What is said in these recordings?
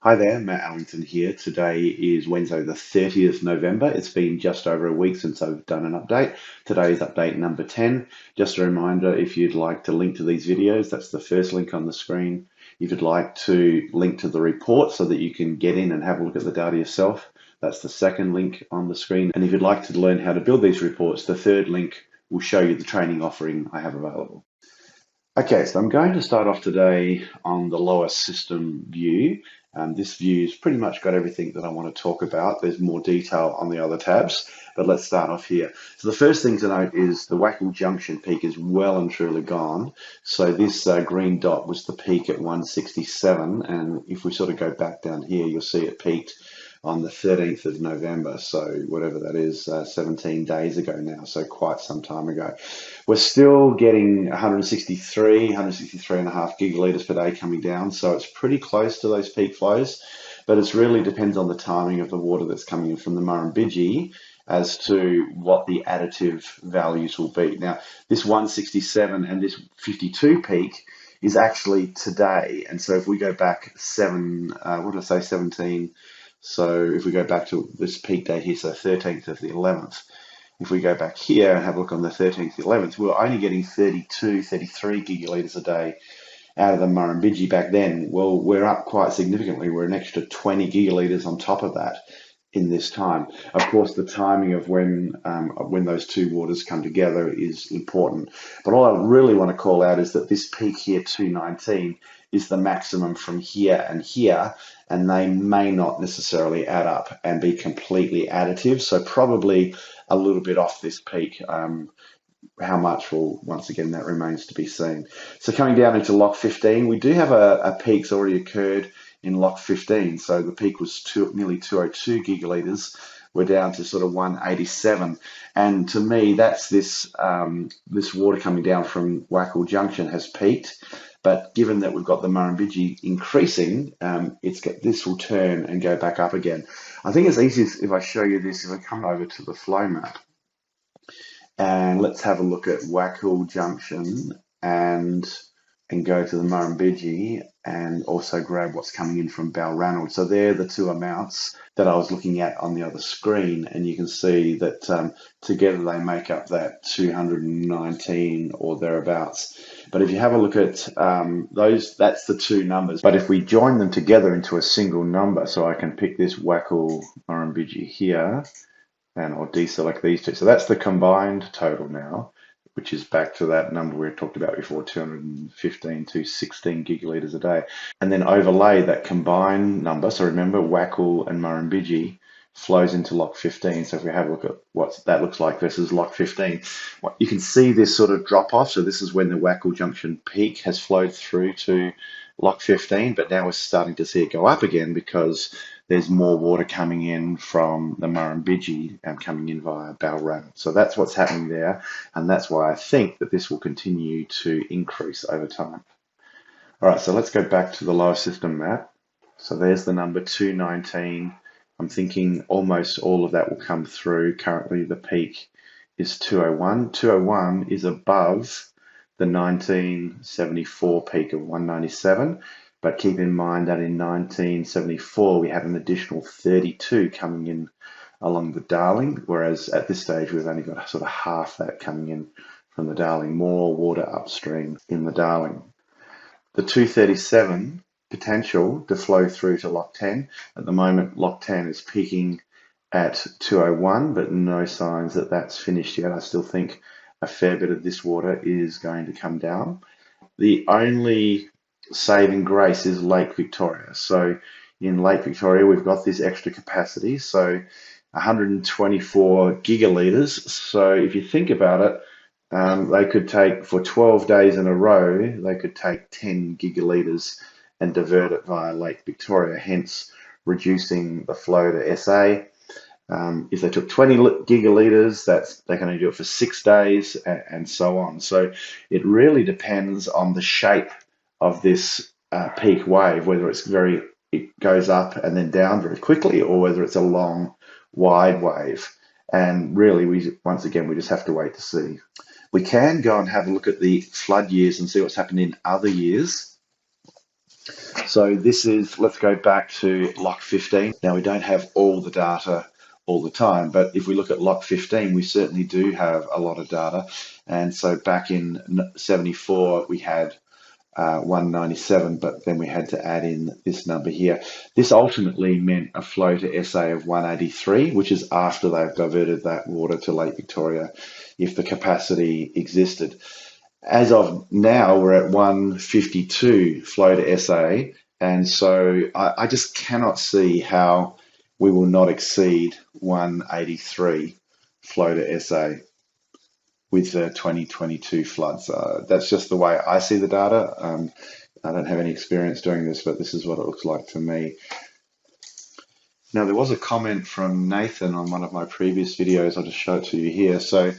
Hi there, Matt Allington here. Today is Wednesday, the 30th November. It's been just over a week since I've done an update. Today is update number 10. Just a reminder, if you'd like to link to these videos, that's the first link on the screen. If you'd like to link to the report so that you can get in and have a look at the data yourself, that's the second link on the screen. And if you'd like to learn how to build these reports, the third link will show you the training offering I have available. Okay, so I'm going to start off today on the lower system view. This view's pretty much got everything that I want to talk about. There's more detail on the other tabs, but let's start off here. So the first thing to note is the Wackel Junction peak is well and truly gone. So this green dot was the peak at 167, and if we sort of go back down here, you'll see it peaked on the 13th of November, so whatever that is, 17 days ago now, so quite some time ago. We're still getting 163 and a half gigalitres per day coming down, so it's pretty close to those peak flows, but it really depends on the timing of the water that's coming in from the Murrumbidgee as to what the additive values will be. Now, this 167 and this 52 peak is actually today, and so if we go back 17, so if we go back to this peak date here, so 13th of the 11th, if we go back here and have a look on the 13th, 11th, we were only getting 32, 33 gigalitres a day out of the Murrumbidgee back then. Well, we're up quite significantly. We're an extra 20 gigalitres on top of that in this time. Of course, the timing of when those two waters come together is important. But all I really want to call out is that this peak here, 219, is the maximum from here and here, and they may not necessarily add up and be completely additive. So probably a little bit off this peak. How much? Well, once again, that remains to be seen. So coming down into Lock 15, we do have a peak's already occurred in Lock 15. So the peak was nearly 202 gigalitres. We're down to sort of 187. And to me, that's this water coming down from Wackel Junction has peaked. But given that we've got the Murrumbidgee increasing, this will turn and go back up again. I think it's easiest if I show you this, if I come over to the flow map. And let's have a look at Wackel Junction and go to the Murrumbidgee and also grab what's coming in from Balranald. So they're the two amounts that I was looking at on the other screen, and you can see that together they make up that 219 or thereabouts. But if you have a look at those, that's the two numbers. But if we join them together into a single number, so I can pick this Wackel Murrumbidgee here, and I'll deselect these two. So that's the combined total now, which is back to that number we talked about before, 215 to 16 gigalitres a day. And then overlay that combined number. So remember, Wackel and Murrumbidgee flows into Lock 15. So if we have a look at what that looks like versus Lock 15, you can see this sort of drop off. So this is when the Wackel Junction peak has flowed through to Lock 15, but now we're starting to see it go up again because there's more water coming in from the Murrumbidgee and coming in via Balranald. So that's what's happening there, and that's why I think that this will continue to increase over time. All right, so let's go back to the lower system map. So there's the number 219. I'm thinking almost all of that will come through. Currently the peak is 201. 201 is above the 1974 peak of 197. But keep in mind that in 1974, we had an additional 32 coming in along the Darling, whereas at this stage, we've only got sort of half that coming in from the Darling, more water upstream in the Darling. The 237 potential to flow through to Lock 10. At the moment, Lock 10 is peaking at 201, but no signs that that's finished yet. I still think a fair bit of this water is going to come down. The only saving grace is Lake Victoria. So in Lake Victoria, we've got this extra capacity, so 124 gigalitres. So if you think about it, they could take, for 12 days in a row, they could take 10 gigalitres and divert it via Lake Victoria, hence reducing the flow to SA. If they took 20 gigalitres, they can only do it for 6 days, and so on. So it really depends on the shape of this peak wave, whether it goes up and then down very quickly, or whether it's a long, wide wave. And really, once again, we just have to wait to see. We can go and have a look at the flood years and see what's happened in other years. So this is, let's go back to lock 15. Now we don't have all the data all the time, but if we look at lock 15, we certainly do have a lot of data. And so back in 74, we had 197, but then we had to add in this number here. This ultimately meant a flow to SA of 183, which is after they've diverted that water to Lake Victoria, if the capacity existed. As of now, we're at 152 flow to SA, and so I just cannot see how we will not exceed 183 flow to SA with the 2022 floods. That's just the way I see the data. I don't have any experience doing this, but this is what it looks like to me. Now, there was a comment from Nathan on one of my previous videos. I'll just show it to you here. So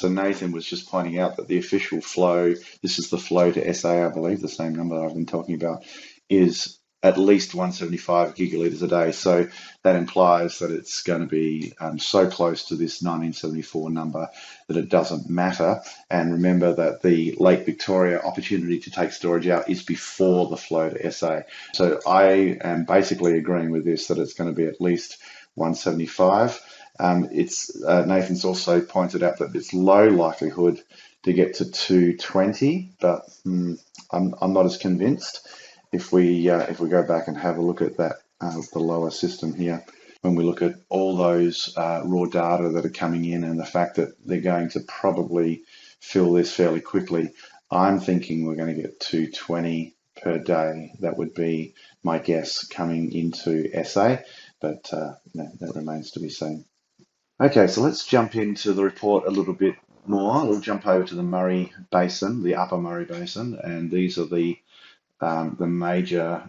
Nathan was just pointing out that the official flow, this is the flow to SA, I believe, the same number I've been talking about, is at least 175 gigalitres a day. So that implies that it's going to be so close to this 1974 number that it doesn't matter. And remember that the Lake Victoria opportunity to take storage out is before the flow to SA. So I am basically agreeing with this, that it's going to be at least 175. Nathan's also pointed out that it's low likelihood to get to 220, but I'm not as convinced. If we go back and have a look at that, the lower system here, when we look at all those raw data that are coming in and the fact that they're going to probably fill this fairly quickly, I'm thinking we're going to get 220 per day. That would be my guess coming into SA, but that remains to be seen. Okay, so let's jump into the report a little bit more. We'll jump over to the Murray Basin, the Upper Murray Basin, and these are the major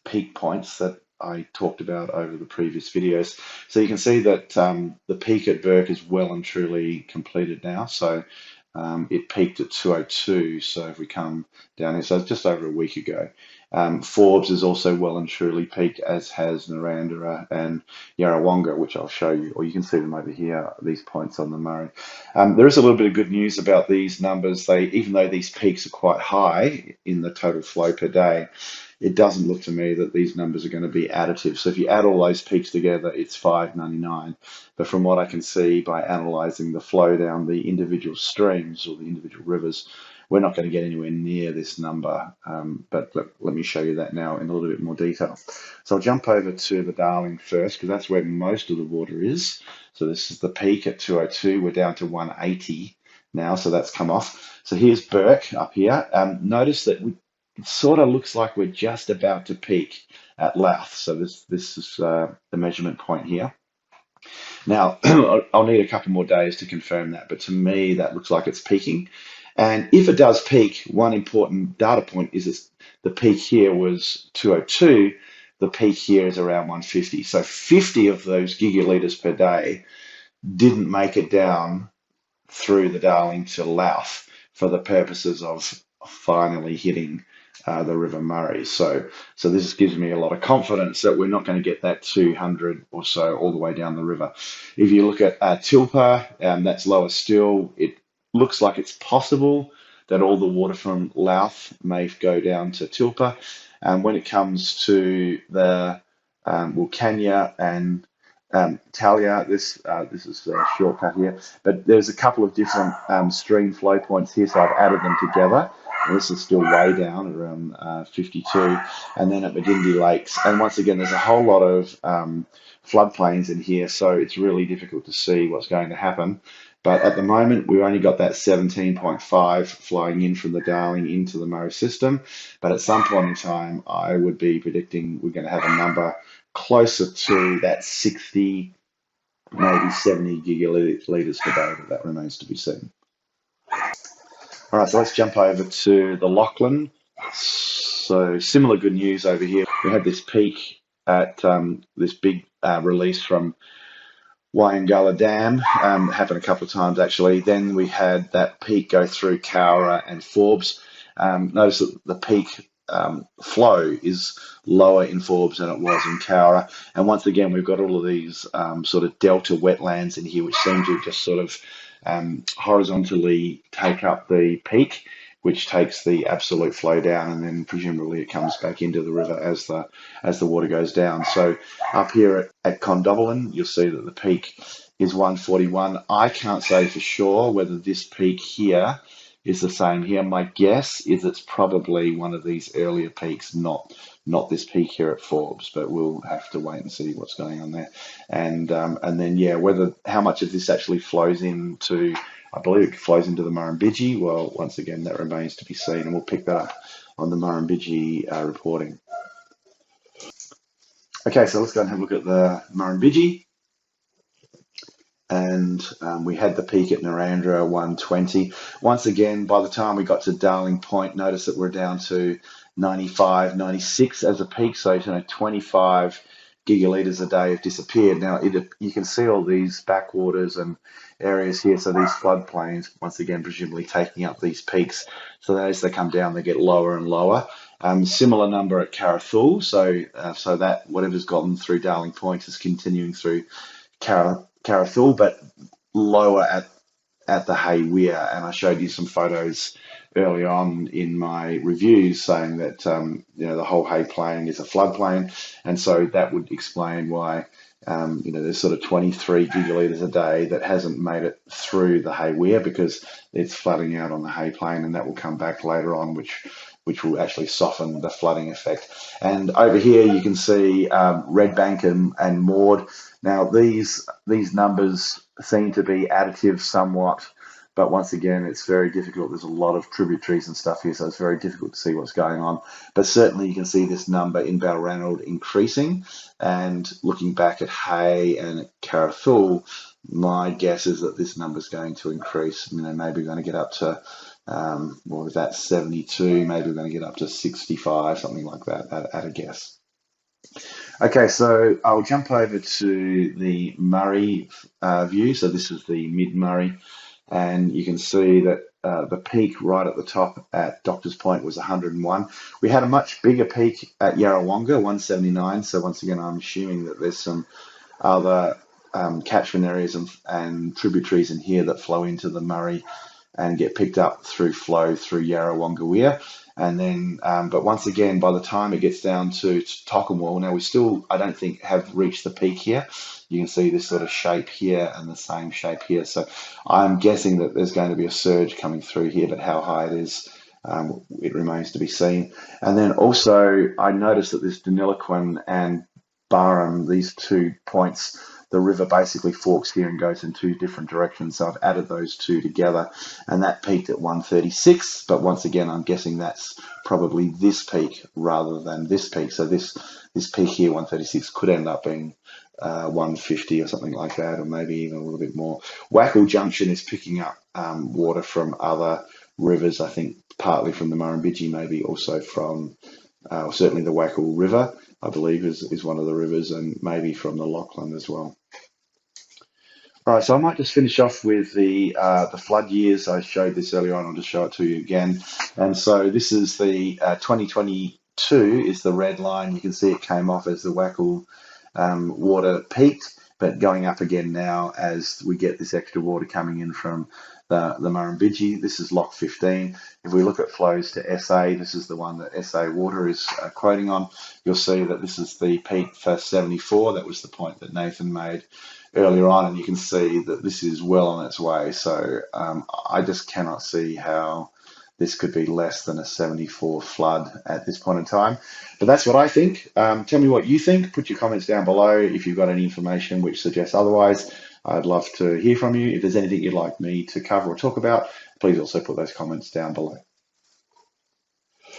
peak points that I talked about over the previous videos. So you can see that the peak at Burke is well and truly completed now. So it peaked at 202. So if we come down here, so it's just over a week ago. Forbes is also well and truly peaked, as has Narrandera and Yarrawonga, which I'll show you, or you can see them over here, these points on the Murray. There is a little bit of good news about these numbers. Even though these peaks are quite high in the total flow per day, it doesn't look to me that these numbers are going to be additive. So if you add all those peaks together, it's 599. But from what I can see by analysing the flow down the individual streams or the individual rivers, we're not going to get anywhere near this number, but let me show you that now in a little bit more detail. So I'll jump over to the Darling first, because that's where most of the water is. So this is the peak at 202. We're down to 180 now, so that's come off. So here's Burke up here. Notice that it sort of looks like we're just about to peak at Louth. So this is the measurement point here. Now, I'll need a couple more days to confirm that, but to me, that looks like it's peaking. And if it does peak, one important data point is the peak here was 202. The peak here is around 150. So 50 of those gigalitres per day didn't make it down through the Darling to Louth for the purposes of finally hitting the River Murray. So this gives me a lot of confidence that we're not going to get that 200 or so all the way down the river. If you look at Tilpa, that's lower still. It looks like it's possible that all the water from Louth may go down to Tilpa. When it comes to the Wilcannia and Talia, this is a shortcut here, but there's a couple of different stream flow points here, so I've added them together. And this is still way down around 52, and then at Magindi Lakes. And once again, there's a whole lot of floodplains in here, so it's really difficult to see what's going to happen. But at the moment, we've only got that 17.5 flowing in from the Darling into the Murray system. But at some point in time, I would be predicting we're going to have a number closer to that 60, maybe 70 gigalitres per day, but that remains to be seen. All right, so let's jump over to the Lachlan. So similar good news over here. We had this peak at this big release from Wyangala Dam, happened a couple of times actually. Then we had that peak go through Cowra and Forbes. Notice that the peak flow is lower in Forbes than it was in Cowra. And once again, we've got all of these sort of delta wetlands in here, which seem to just sort of horizontally take up the peak. which takes the absolute flow down, and then presumably it comes back into the river as the water goes down. So up here at Condobolin, you'll see that the peak is 141. I can't say for sure whether this peak here is the same here. My guess is it's probably one of these earlier peaks, not this peak here at Forbes, but we'll have to wait and see what's going on there. And then yeah, whether how much of this actually flows into, I believe it flows into the Murrumbidgee. Well, once again, that remains to be seen, and we'll pick that up on the Murrumbidgee reporting. Okay, so let's go and have a look at the Murrumbidgee. And we had the peak at Narrandera 120. Once again, by the time we got to Darling Point, notice that we're down to 95, 96 as a peak. So 25 gigalitres a day have disappeared. Now you can see all these backwaters and areas here. So these floodplains, once again, presumably taking up these peaks. So as they come down, they get lower and lower. Similar number at Carrathul. So that whatever's gotten through Darling Point is continuing through Carrathul, but lower at the Hay Weir. And I showed you some photos early on in my reviews saying that the whole Hay Plain is a floodplain, and so that would explain why there's sort of 23 gigalitres a day that hasn't made it through the Hay Weir, because it's flooding out on the Hay Plain, and that will come back later on, which will actually soften the flooding effect. And over here you can see Redbank and Maud. Now these numbers seem to be additive somewhat, but once again, it's very difficult. There's a lot of tributaries and stuff here, so it's very difficult to see what's going on. But certainly you can see this number in Balranald increasing, and looking back at Hay and at Carrathul, my guess is that this number is going to increase. Maybe we're going to get up to what was that, 72, maybe we're going to get up to 65, something like that at a guess. Okay, so I'll jump over to the Murray view. So this is the mid-Murray, and you can see that the peak right at the top at Doctor's Point was 101. We had a much bigger peak at Yarrawonga, 179. So once again, I'm assuming that there's some other catchment areas and tributaries in here that flow into the Murray and get picked up through flow through Yarrawonga Weir. And then, but once again, by the time it gets down to Tocumwal, now we still, I don't think, have reached the peak here. You can see this sort of shape here and the same shape here. So I'm guessing that there's going to be a surge coming through here, but how high it is, it remains to be seen. And then also, I noticed that this Deniliquin and Barham, these 2 points, the river basically forks here and goes in 2 different directions. So I've added those 2 together, and that peaked at 136. But once again, I'm guessing that's probably this peak rather than this peak. So this peak here, 136, could end up being 150 or something like that, or maybe even a little bit more. Wackle Junction is picking up water from other rivers, I think partly from the Murrumbidgee, maybe also from certainly the Wackle River, I believe is one of the rivers, and maybe from the Lachlan as well. All right, so I might just finish off with the flood years. I showed this earlier on. I'll just show it to you again. And so this is the 2022 is the red line. You can see it came off as the Wackle water peaked, but going up again now as we get this extra water coming in from the Murrumbidgee. This is Loch 15. If we look at flows to SA, this is the one that SA Water is quoting on. You'll see that this is the peak for 74. That was the point that Nathan made earlier on, and you can see that this is well on its way. So I just cannot see how this could be less than a 74 flood at this point in time. But that's what I think. Tell me what you think. Put your comments down below if you've got any information which suggests otherwise. I'd love to hear from you. If there's anything you'd like me to cover or talk about, please also put those comments down below.